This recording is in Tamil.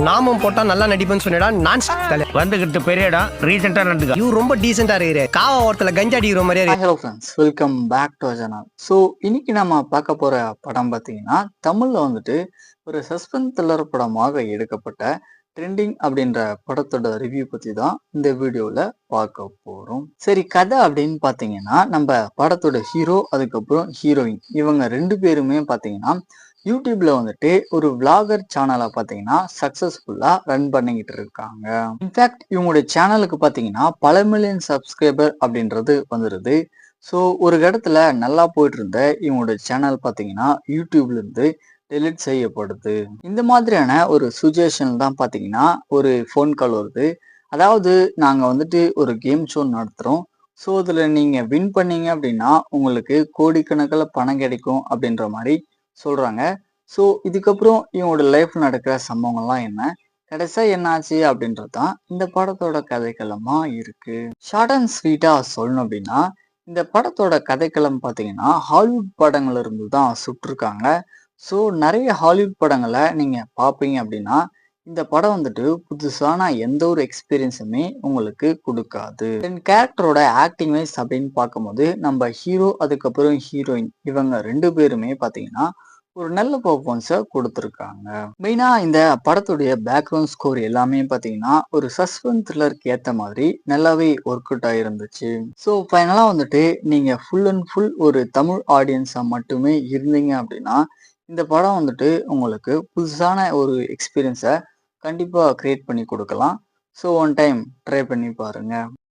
நாமும் போட்டா நல்லா நடிப்பேன்னு சொன்னடா. நான் வந்துகிட்டு பெரிய இடம் ரீசெண்டா நடந்துக்க. இவ ரொம்ப டீசெண்டா இருக்கிற காவா ஓரத்துல கஞ்சா அடிக்கிற மாதிரியே இருக்கு. Hello friends, welcome back to channel. So இன்னைக்கு நம்ம பார்க்க போற படம் பார்த்தீங்கன்னா தமிழ்ல வந்துட்டு ஒரு சஸ்பென்ஸ் த்ரில்லர் படமாக எடுக்கப்பட்ட ட்ரெண்டிங் அப்படின்ற படத்தோட ரிவ்யூ பத்தி தான் இந்த வீடியோல பார்க்க போறோம். சரி, கதை அப்படின்னு பார்த்தீங்கன்னா நம்ம படத்தோட ஹீரோ அதுக்கப்புறம் ஹீரோயின் இவங்க ரெண்டு பேருமே பார்த்தீங்கன்னா யூடியூப்ல வந்துட்டு ஒரு விளாகர் சேனலை பார்த்தீங்கன்னா சக்சஸ்ஃபுல்லா ரன் பண்ணிக்கிட்டு இருக்காங்க. இன்ஃபேக்ட் இவங்களுடைய சேனலுக்கு பார்த்தீங்கன்னா பல மில்லியன் சப்ஸ்கிரைபர் அப்படின்றது வந்துடுது. ஸோ ஒரு இடத்துல நல்லா போயிட்டு இருந்த இவங்களுடைய சேனல் பார்த்தீங்கன்னா யூடியூப்ல இருந்து டெலிட் செய்யப்படுது. இந்த மாதிரியான ஒரு சுச்சுவேஷன் தான் பார்த்தீங்கன்னா ஒரு ஃபோன் கால் வருது. அதாவது நாங்கள் வந்துட்டு ஒரு கேம் ஷோ நடத்துகிறோம். ஸோ இதில் நீங்கள் வின் பண்ணீங்க அப்படின்னா உங்களுக்கு கோடிக்கணக்கில் பணம் கிடைக்கும் அப்படின்ற மாதிரி சொல்றாங்க. ஸோ இதுக்கப்புறம் இவங்களோட லைஃப்ல நடக்கிற சம்பவங்கள்லாம் என்ன, கடைசியா என்ன ஆச்சு அப்படின்றது தான் இந்த படத்தோட கதைக்களமா இருக்கு. ஷார்ட் அண்ட் ஸ்வீட்டா சொல்லணும் அப்படின்னா இந்த படத்தோட கதைக்களம் பார்த்தீங்கன்னா ஹாலிவுட் படங்கள்ல இருந்து தான் சுட்டிருக்காங்க. ஸோ நிறைய ஹாலிவுட் படங்களை நீங்க பார்ப்பீங்க அப்படின்னா இந்த படம் வந்துட்டு புதுசான எந்த ஒரு எக்ஸ்பீரியன்ஸுமே உங்களுக்கு கொடுக்காது. தென் கேரக்டரோட ஆக்டிங் வைஸ் அப்படின்னு பார்க்கும்போது நம்ம ஹீரோ அதுக்கப்புறம் ஹீரோயின் இவங்க ரெண்டு பேருமே பார்த்தீங்கன்னா ஒரு நல்ல பர்ஃபார்மன்ஸை கொடுத்துருக்காங்க. மெயினாக இந்த படத்துடைய பேக்ரவுண்ட் ஸ்கோர் எல்லாமே பார்த்தீங்கன்னா ஒரு சஸ்பென்ஸ் த்ரில்லருக்கு ஏற்ற மாதிரி நல்லாவே ஒர்க் அவுட் ஆகிருந்துச்சு. ஸோ ஃபைனலாக வந்துட்டு நீங்கள் ஃபுல் அண்ட் ஃபுல் ஒரு தமிழ் ஆடியன்ஸாக மட்டுமே இருந்தீங்க அப்படின்னா இந்த படம் வந்துட்டு உங்களுக்கு புதுசான ஒரு எக்ஸ்பீரியன்ஸை கண்டிப்பாக க்ரியேட் பண்ணி கொடுக்கலாம். ஸோ ஒன் டைம் ட்ரை பண்ணி பாருங்க.